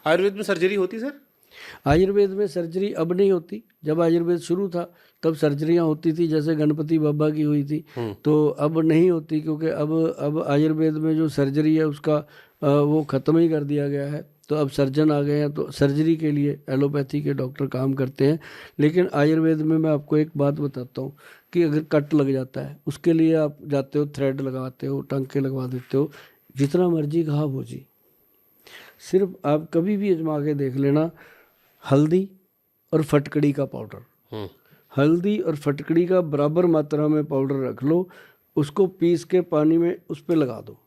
आयुर्वेद में सर्जरी होती सर? आयुर्वेद में सर्जरी अब नहीं होती। जब आयुर्वेद शुरू था तब सर्जरियां होती थी, जैसे गणपति बाबा की हुई थी। तो अब नहीं होती, क्योंकि अब आयुर्वेद में जो सर्जरी है उसका वो ख़त्म ही कर दिया गया है। तो अब सर्जन आ गए हैं, तो सर्जरी के लिए एलोपैथी के डॉक्टर काम करते हैं। लेकिन आयुर्वेद में मैं आपको एक बात बताता हूँ कि अगर कट लग जाता है उसके लिए आप जाते हो, थ्रेड लगाते हो, टांके लगवा देते हो, जितना मर्जी घाव हो जी। सिर्फ आप कभी भी आजमा के देख लेना, हल्दी और फटकड़ी का पाउडर, हल्दी और फटकड़ी का बराबर मात्रा में पाउडर रख लो, उसको पीस के पानी में उस पर लगा दो,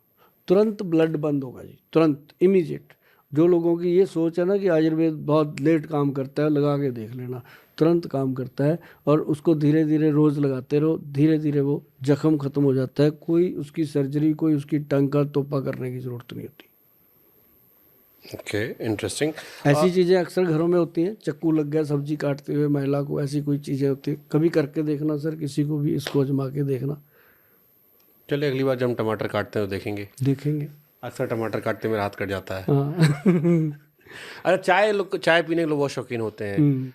तुरंत ब्लड बंद होगा जी, तुरंत, इमीडिएट। जो लोगों की ये सोच है ना कि आयुर्वेद बहुत लेट काम करता है, लगा के देख लेना, तुरंत काम करता है। और उसको धीरे धीरे रोज़ लगाते रहो, धीरे धीरे वो जख्म ख़त्म हो जाता है। कोई उसकी सर्जरी, कोई उसकी टंका तोपा करने की ज़रूरत नहीं होती। Okay, interesting. ऐसी चीज़ें अक्सर घरों में होती हैं, चक्कू लग गया सब्जी काटते हुए महिला को, ऐसी कोई चीज़ें होती हैं। कभी करके देखना सर, किसी को भी इसको आजमा के देखना। चलिए अगली बार जब हम टमाटर काटते हैं तो देखेंगे। अक्सर टमाटर काटते मेरा हाथ कट जाता है। हाँ। अच्छा, चाय पीने के लोग बहुत शौकीन होते हैं।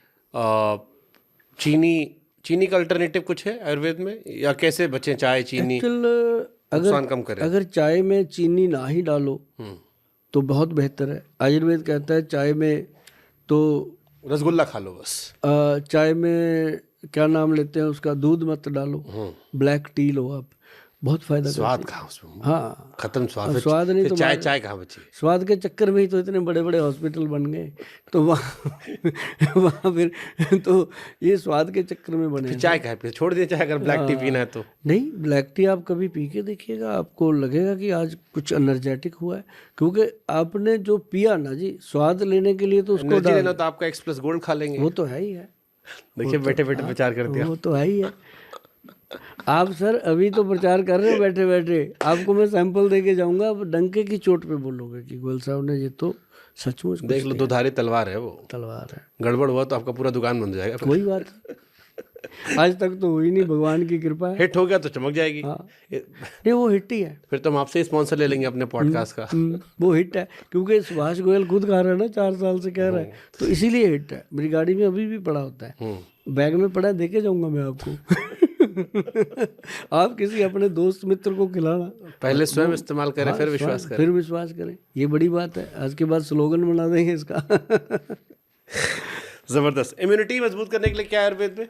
चीनी का अल्टरनेटिव कुछ है आयुर्वेद में, या कैसे बचें चाय चीनी नुकसान कम करे? अगर चाय में चीनी ना ही डालो तो बहुत बेहतर है। आयुर्वेद कहता है चाय में तो रसगुल्ला खा लो बस। चाय में क्या नाम लेते हैं उसका, दूध मत डालो, ब्लैक टी लो आप, बहुत फायदा स्वाद कहाँ उसमें? हाँ, खत्म स्वाद। स्वाद नहीं तो चाय कहाँ बची? स्वाद के चक्कर में ही तो इतने बड़े बड़े हॉस्पिटल बन गए, तो वहाँ फिर तो ये स्वाद के चक्कर में बने। चाय कहाँ पे छोड़ दिया चाय, अगर ब्लैक टी पीना है तो? नहीं, ब्लैक टी आप कभी पी के देखिएगा, आपको लगेगा कि आज कुछ एनर्जेटिक हुआ है, क्योंकि आपने जो पिया ना जी, स्वाद लेने के लिए तो उसको लेना तो आपका एक्सप्रेस गोल्ड खा लेंगे। वो तो है ही है। देखिए बैठे बैठे प्रचार कर दिया। वो तो है ही है। आप सर अभी तो प्रचार कर रहे हो बैठे बैठे, आपको मैं सैंपल दे के जाऊंगा, आप डंके की चोट पे बोलोगे कि गोयल साहब ने ये तो सचमुच देख लो, दुधारी तलवार है वो, तलवार है। गड़बड़ हुआ तो आपका पूरा दुकान बन जाएगा। कोई बात आज तक तो हुई नहीं, भगवान की कृपा है। हिट हो गया तो चमक जाएगी। हाँ, नहीं वो हिट ही है। फिर तो हम आपसे ही स्पॉन्सर ले लेंगे अपने पॉडकास्ट का। वो हिट है, क्योंकि सुभाष गोयल खुद खा रहा है ना, 4 साल से कह रहा है, तो इसीलिए हिट है। मेरी गाड़ी में अभी भी पड़ा होता है, बैग में पड़ा है, देके जाऊंगा मैं आपको। आप किसी अपने दोस्त मित्र को खिलाना, पहले स्वयं इस्तेमाल करें, फिर विश्वास करें। फिर विश्वास करें, ये बड़ी बात है। आज के बाद स्लोगन बना देंगे इसका। जबरदस्त। इम्यूनिटी मजबूत करने के लिए क्या आयुर्वेद में?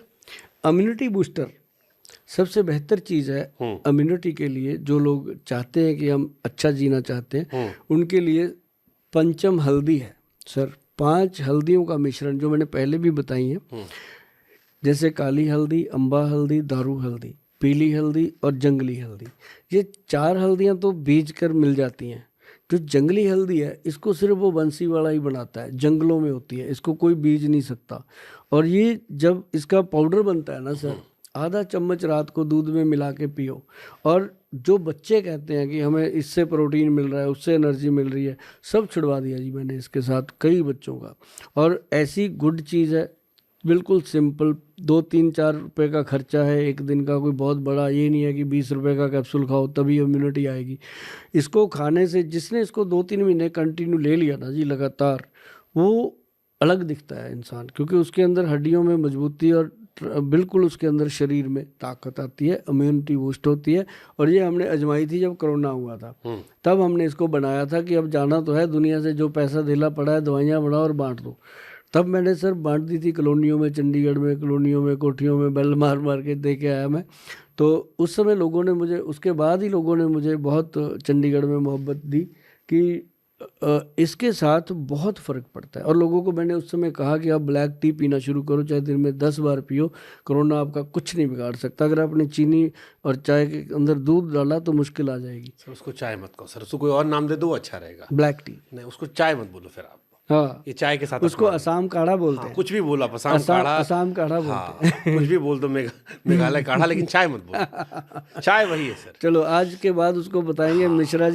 इम्यूनिटी बूस्टर सबसे बेहतर चीज़ है। इम्यूनिटी के लिए जो लोग चाहते हैं कि हम अच्छा जीना चाहते हैं, उनके लिए पंचम हल्दी है सर। 5 हल्दियों का मिश्रण, जो मैंने पहले भी बताई है, जैसे काली हल्दी, अम्बा हल्दी, दारू हल्दी, पीली हल्दी और जंगली हल्दी। ये 4 हल्दियाँ तो बीज कर मिल जाती हैं। जो जंगली हल्दी है, इसको सिर्फ वो बंसी वाला ही बनाता है, जंगलों में होती है, इसको कोई बीज नहीं सकता। और ये जब इसका पाउडर बनता है ना सर, आधा चम्मच रात को दूध में मिला के पियो। और जो बच्चे कहते हैं कि हमें इससे प्रोटीन मिल रहा है, उससे एनर्जी मिल रही है, सब छुड़वा दिया जी मैंने इसके साथ कई बच्चों का। और ऐसी गुड चीज़ है, बिल्कुल सिंपल, 2-3-4 रुपए का खर्चा है एक दिन का, कोई बहुत बड़ा ये नहीं है कि 20 रुपए का कैप्सूल खाओ तभी इम्यूनिटी आएगी। इसको खाने से, जिसने इसको 2-3 महीने कंटिन्यू ले लिया ना जी लगातार, वो अलग दिखता है इंसान, क्योंकि उसके अंदर हड्डियों में मजबूती और बिल्कुल उसके अंदर शरीर में ताकत आती है, इम्यूनिटी बूस्ट होती है। और ये हमने आजमाई थी जब कोरोना हुआ था, तब हमने इसको बनाया था कि अब जाना तो है दुनिया से, जो पैसा ढीला पड़ा है दवाइयाँ बनाओ और बांट दो। तब मैंने सर बांट दी थी कॉलोनियों में, चंडीगढ़ में कॉलोनियों में, कोठियों में, बेल मार मार के दे के आया मैं। तो उस समय लोगों ने मुझे, उसके बाद ही लोगों ने मुझे बहुत चंडीगढ़ में मोहब्बत दी कि इसके साथ बहुत फ़र्क पड़ता है। और लोगों को मैंने उस समय कहा कि आप ब्लैक टी पीना शुरू करो, चाहे दिन में 10 बार पियो, कोरोना आपका कुछ नहीं बिगाड़ सकता। अगर आपने चीनी और चाय के अंदर दूध डाला तो मुश्किल आ जाएगी। सर उसको चाय मत कहो सर, उसको कोई और नाम दे दो, अच्छा रहेगा। ब्लैक टी नहीं, उसको चाय मत बोलो फिर आप। हाँ, ये चाय के साथ उसको असम काढ़ा बोलते हैं। कुछ भी बोलो आप, असम काढ़ा, असम काढ़ा बोलते हैं। कुछ भी बोल दो, मेघालय काढ़ा, लेकिन चाय मत बोलो। चाय वही है सर। चलो आज के बाद उसको बताएंगे मिश्रा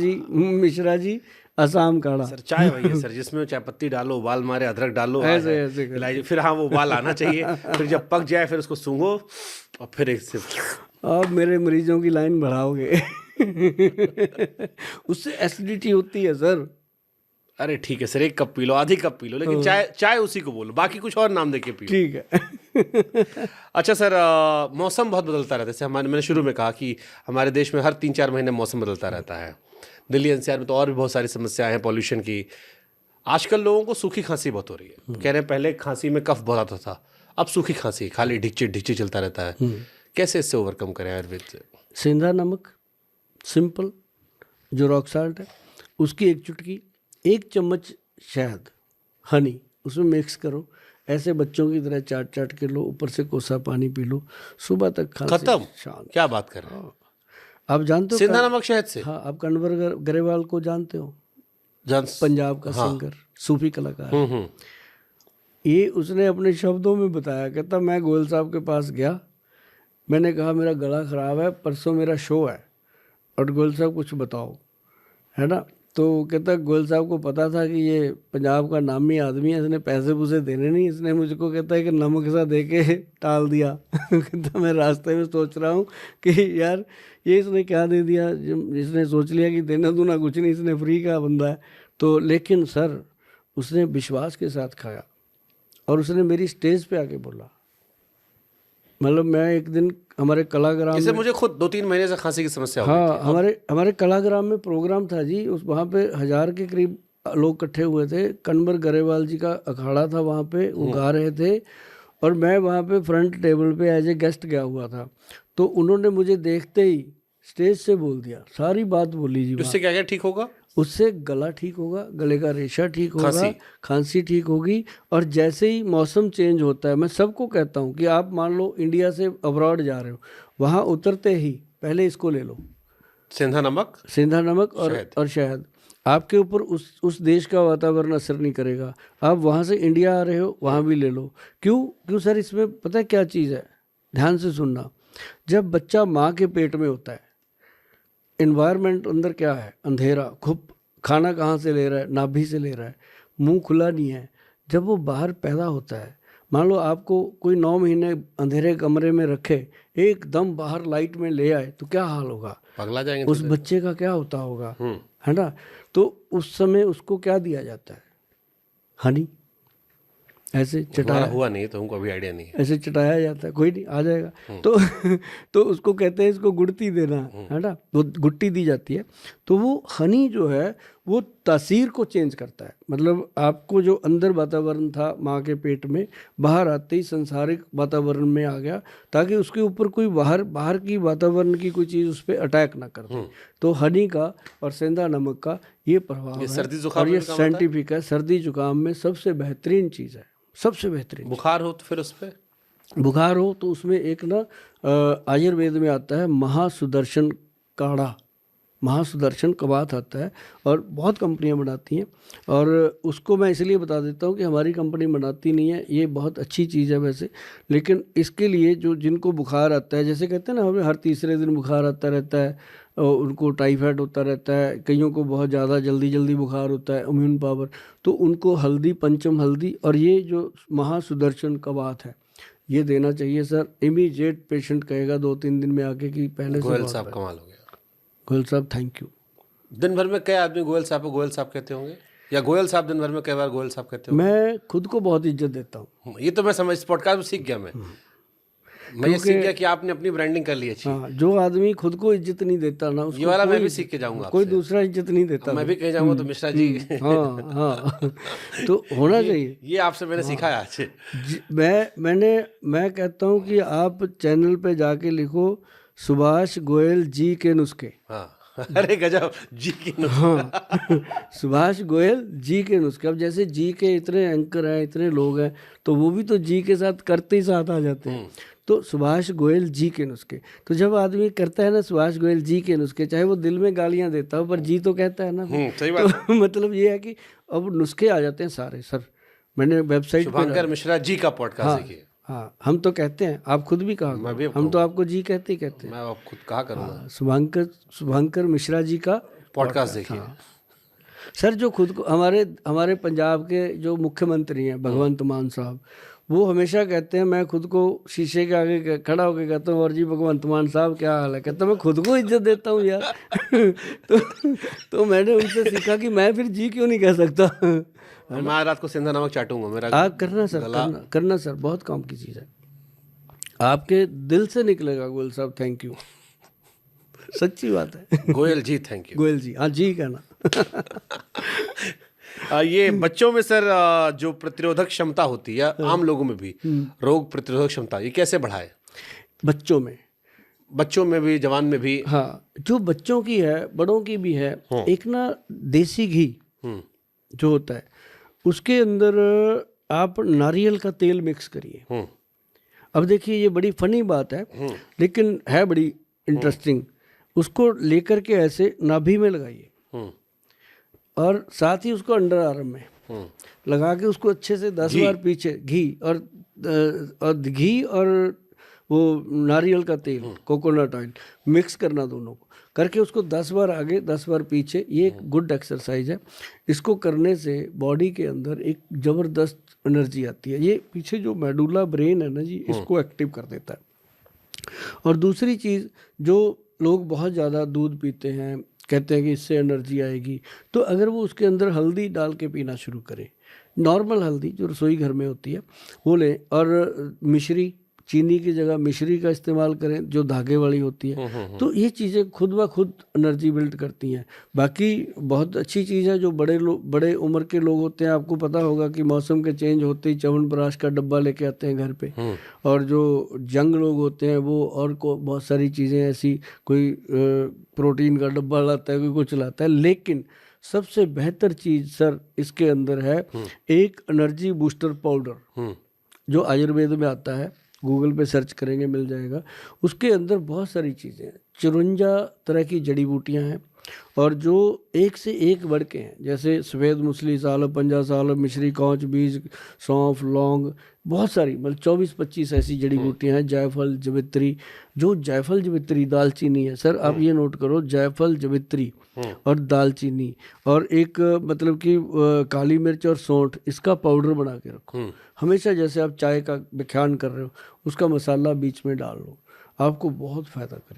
जी असम काढ़ा। सर चाय वही है सर, जिसमें चाय पत्ती डालो, उबाल मारे, अदरक डालो, ऐसे इलायची, फिर हाँ वो उबाल आना चाहिए, फिर जब पक जाए फिर उसको सूंघो और फिर एक से। अब मेरे मरीजों की लाइन बढ़ाओगे। उससे एसिडिटी होती है सर। अरे ठीक है सर, 1 कप पी लो, आधी कप पी लो, लेकिन चाय उसी को बोलो, बाकी कुछ और नाम देके पियो। ठीक है। अच्छा सर, मौसम बहुत बदलता रहता है। जैसे मैंने शुरू में कहा कि हमारे देश में हर 3-4 महीने मौसम बदलता रहता है। दिल्ली एनसीआर में तो और भी बहुत सारी समस्याएं हैं पॉल्यूशन की। आजकल लोगों को सूखी खांसी बहुत हो रही है। कह रहे हैं पहले खांसी में कफ बहुत आता था, अब सूखी खांसी, खाली ढिच्ची चलता रहता है। कैसे इससे ओवरकम करें आयुर्वेद से? सेंधा नमक, सिंपल, जो रॉक साल्ट है, उसकी 1 चुटकी, 1 चम्मच शहद, हनी, उसमें मिक्स करो, ऐसे बच्चों की तरह चाट के लो, ऊपर से कोसा पानी पी लो, सुबह तक खांसी खत्म। शांत। क्या बात कर रहे हैं? आप जानते हो सेंधा नमक शहद से? हाँ, आप कन्वर गरेवाल को जानते हो? जान पंजाब का सिंगर, सूफी कलाकार। ये उसने अपने शब्दों में बताया, कहता मैं गोयल साहब के पास गया, मैंने कहा मेरा गला ख़राब है, परसों मेरा शो है और गोयल साहब कुछ बताओ, है ना। तो कहता गोयल साहब को पता था कि ये पंजाब का नामी आदमी है, इसने पैसे पूसे देने नहीं, इसने मुझको कहता है कि नमक सा दे के टाल दिया। कहता मैं रास्ते में सोच रहा हूँ कि यार ये इसने क्या दे दिया, इसने सोच लिया कि देना दूना कुछ नहीं, इसने फ्री का बंदा है। तो लेकिन सर उसने विश्वास के साथ खाया और उसने मेरी स्टेज पे आके बोला, मतलब मैं एक दिन हमारे कलाग्राम में, मुझे खुद 2-3 महीने से खांसी की समस्या हो हाँ, गई थी। हमारे कलाग्राम में प्रोग्राम था जी, उस वहाँ पे 1000 के करीब लोग इकट्ठे हुए थे। कन्वर गरेवाल जी का अखाड़ा था वहाँ पे, वो गा रहे थे और मैं वहाँ पे फ्रंट टेबल पे एज ए गेस्ट गया हुआ था। तो उन्होंने मुझे देखते ही स्टेज से बोल दिया, सारी बात बोली जी। उससे क्या क्या ठीक होगा? उससे गला ठीक होगा, गले का रेशा ठीक होगा, खांसी ठीक होगी। और जैसे ही मौसम चेंज होता है, मैं सबको कहता हूँ कि आप मान लो इंडिया से अब्रॉड जा रहे हो, वहाँ उतरते ही पहले इसको ले लो, सेंधा नमक और शहद। आपके ऊपर उस देश का वातावरण असर नहीं करेगा। आप वहाँ से इंडिया आ रहे हो, वहाँ भी ले लो। क्यों सर, इसमें पता है क्या चीज़ है, ध्यान से सुनना। जब बच्चा माँ के पेट में होता है, एनवायरनमेंट अंदर क्या है, अंधेरा, खूब खाना कहाँ से ले रहा है, नाभि से ले रहा है, मुंह खुला नहीं है। जब वो बाहर पैदा होता है, मान लो आपको कोई 9 महीने अंधेरे कमरे में रखे, एकदम बाहर लाइट में ले आए, तो क्या हाल होगा, पगला जाएंगे उस बच्चे का क्या होता होगा, है ना। तो उस समय उसको क्या दिया जाता है, हनी, ऐसे चटाया हुआ नहीं तो उनको अभी आइडिया नहीं है, ऐसे चटाया जाता है, कोई नहीं आ जाएगा। तो उसको कहते हैं इसको गुड़ती देना, है ना, वो गुट्टी दी जाती है। तो वो हनी जो है वो तासीर को चेंज करता है, मतलब आपको जो अंदर वातावरण था माँ के पेट में, बाहर आते ही संसारिक वातावरण में आ गया, ताकि उसके ऊपर कोई बाहर की वातावरण की कोई चीज़ उस पर अटैक ना कर दे। तो हनी का और सेंधा नमक का ये प्रभाव है, सर्दी जुकाम और ये साइंटिफिक है। सर्दी जुकाम में सबसे बेहतरीन चीज़ है, सबसे बेहतरीन। बुखार हो तो फिर उस पर, बुखार हो तो उसमें एक ना आयुर्वेद में आता है महासुदर्शन काढ़ा, महासुदर्शन कबात आता है, और बहुत कंपनियां बनाती हैं। और उसको मैं इसलिए बता देता हूँ कि हमारी कंपनी बनाती नहीं है, ये बहुत अच्छी चीज़ है वैसे, लेकिन इसके लिए जो जिनको बुखार आता है, जैसे कहते हैं ना हमें हर तीसरे दिन बुखार आता रहता है, उनको टाइफाइड होता रहता है, कईयों को बहुत ज़्यादा जल्दी बुखार होता है, इम्यून पावर, तो उनको हल्दी, पंचम हल्दी और ये जो महासुदर्शन कबात है ये देना चाहिए सर। इमीडिएट पेशेंट कहेगा 2-3 दिन में आके कि पहले से गोयल साहब कमाल हो गया। गोयल साहब थैंक यू। दिन भर में कई आदमी गोयल साहब कहते होंगे, या गोयल साहब दिन भर में कई बार गोयल साहब कहते होंगे? मैं खुद को बहुत इज्जत देता हूँ। ये तो मैं समझ, इस पॉडकास्ट में सीख गया मैं ये सीख गया कि आपने अपनी ब्रांडिंग कर ली अच्छी। हाँ, जो आदमी खुद को इज्जत नहीं देता ना, उसको ये वाला मैं भी सीख के जाऊंगा, कोई दूसरा इज्जत नहीं देता। मैं भी कहीं जाऊंगा तो मिश्रा जी। हाँ तो होना चाहिए। ये आपसे मैंने सीखा है आज। मैं कहता हूँ कि आप चैनल पे जाके लिखो सुभाष गोयल जी के नुस्खे। हाँ, अरे गजब, जी के नुस्खे। हाँ, सुभाष गोयल जी के नुस्खे। अब जैसे जी के इतने एंकर हैं, इतने लोग हैं, तो वो भी तो जी के साथ करते ही साथ आ जाते हैं। तो सुभाष गोयल जी के नुस्खे, तो जब आदमी करता है ना सुभाष गोयल जी के नुस्खे, चाहे वो दिल में गालियां देता हो पर जी तो कहता है ना। सही बात। तो मतलब ये है कि अब नुस्खे आ जाते हैं सारे। सर मैंने वेबसाइट शुभंकर मिश्रा जी का पॉडकास्ट देखिए। हाँ, हम तो कहते हैं, आप खुद भी कहा, हम तो आपको जी कहते ही कहते हैं। मैं खुद कहा करूँगा। शुभंकर मिश्रा जी का पॉडकास्ट देखिए। सर जो खुद को हमारे पंजाब के जो मुख्यमंत्री हैं भगवंत मान साहब, वो हमेशा कहते हैं, मैं खुद को शीशे के आगे खड़ा होकर कहता हूँ, और जी भगवंत मान साहब क्या हाल है, कहता मैं खुद को इज्जत देता हूँ यार। तो मैंने उनसे सीखा कि मैं फिर जी क्यों नहीं कह सकता। मैं रात को सेंधा नमक चाटूंगा, मेरा आप करना सर, करना सर, बहुत काम की चीज़ है, आपके दिल से निकलेगा। गोयल साहब थैंक यू, सच्ची बात है। गोयल जी थैंक यू। गोयल जी, हाँ जी कहना। ये बच्चों में सर जो प्रतिरोधक क्षमता होती है, आम लोगों में भी रोग प्रतिरोधक क्षमता, ये कैसे बढ़ाए? बच्चों में भी, जवान में भी। हाँ, जो बच्चों की है, बड़ों की भी है। एक ना देसी घी जो होता है, उसके अंदर आप नारियल का तेल मिक्स करिए। अब देखिए ये बड़ी फनी बात है, लेकिन है बड़ी इंटरेस्टिंग। उसको लेकर के ऐसे नाभि में लगाइए और साथ ही उसको अंडर आर्म में लगा के उसको अच्छे से 10 बार पीछे घी और वो नारियल का तेल, कोकोनट ऑयल मिक्स करना, दोनों को करके उसको 10 बार आगे 10 बार पीछे। ये एक गुड एक्सरसाइज है। इसको करने से बॉडी के अंदर एक ज़बरदस्त एनर्जी आती है। ये पीछे जो मेडुला ब्रेन है ना जी, इसको एक्टिव कर देता है। और दूसरी चीज़, जो लोग बहुत ज़्यादा दूध पीते हैं, कहते हैं कि इससे एनर्जी आएगी, तो अगर वो उसके अंदर हल्दी डाल के पीना शुरू करें, नॉर्मल हल्दी जो रसोई घर में होती है वो लें, और मिश्री, चीनी की जगह मिश्री का इस्तेमाल करें जो धागे वाली होती है। तो ये चीज़ें खुद ब खुद एनर्जी बिल्ड करती हैं। बाकी बहुत अच्छी चीज़ है, जो बड़े उम्र के लोग होते हैं, आपको पता होगा कि मौसम के चेंज होते ही च्यवनप्राश का डब्बा लेके आते हैं घर पे। और जो यंग लोग होते हैं वो और को बहुत सारी चीज़ें ऐसी, कोई प्रोटीन का डब्बा लाता है, कोई कुछ लाता है। लेकिन सबसे बेहतर चीज़ सर इसके अंदर है एक एनर्जी बूस्टर पाउडर, जो आयुर्वेद में आता है। गूगल पे सर्च करेंगे मिल जाएगा। उसके अंदर बहुत सारी चीज़ें हैं, 54 तरह की जड़ी बूटियां हैं, और जो एक से एक बढ़ के हैं, जैसे सफ़ेद मूसली साल, पंजा साल, मिश्री, कौच बीज, सौंफ, लौंग, बहुत सारी, मतलब 24-25 ऐसी जड़ी बूटियां हैं। जायफल, जवित्री, जो जायफल, जवित्री, दालचीनी है सर, आप ये नोट करो, जायफल, जवित्री और दालचीनी, और एक मतलब कि काली मिर्च और सौंठ, इसका पाउडर बना के रखो हमेशा। जैसे आप चाय का व्याख्यान कर रहे हो, उसका मसाला बीच में डाल लो, आपको बहुत फ़ायदा करेगा।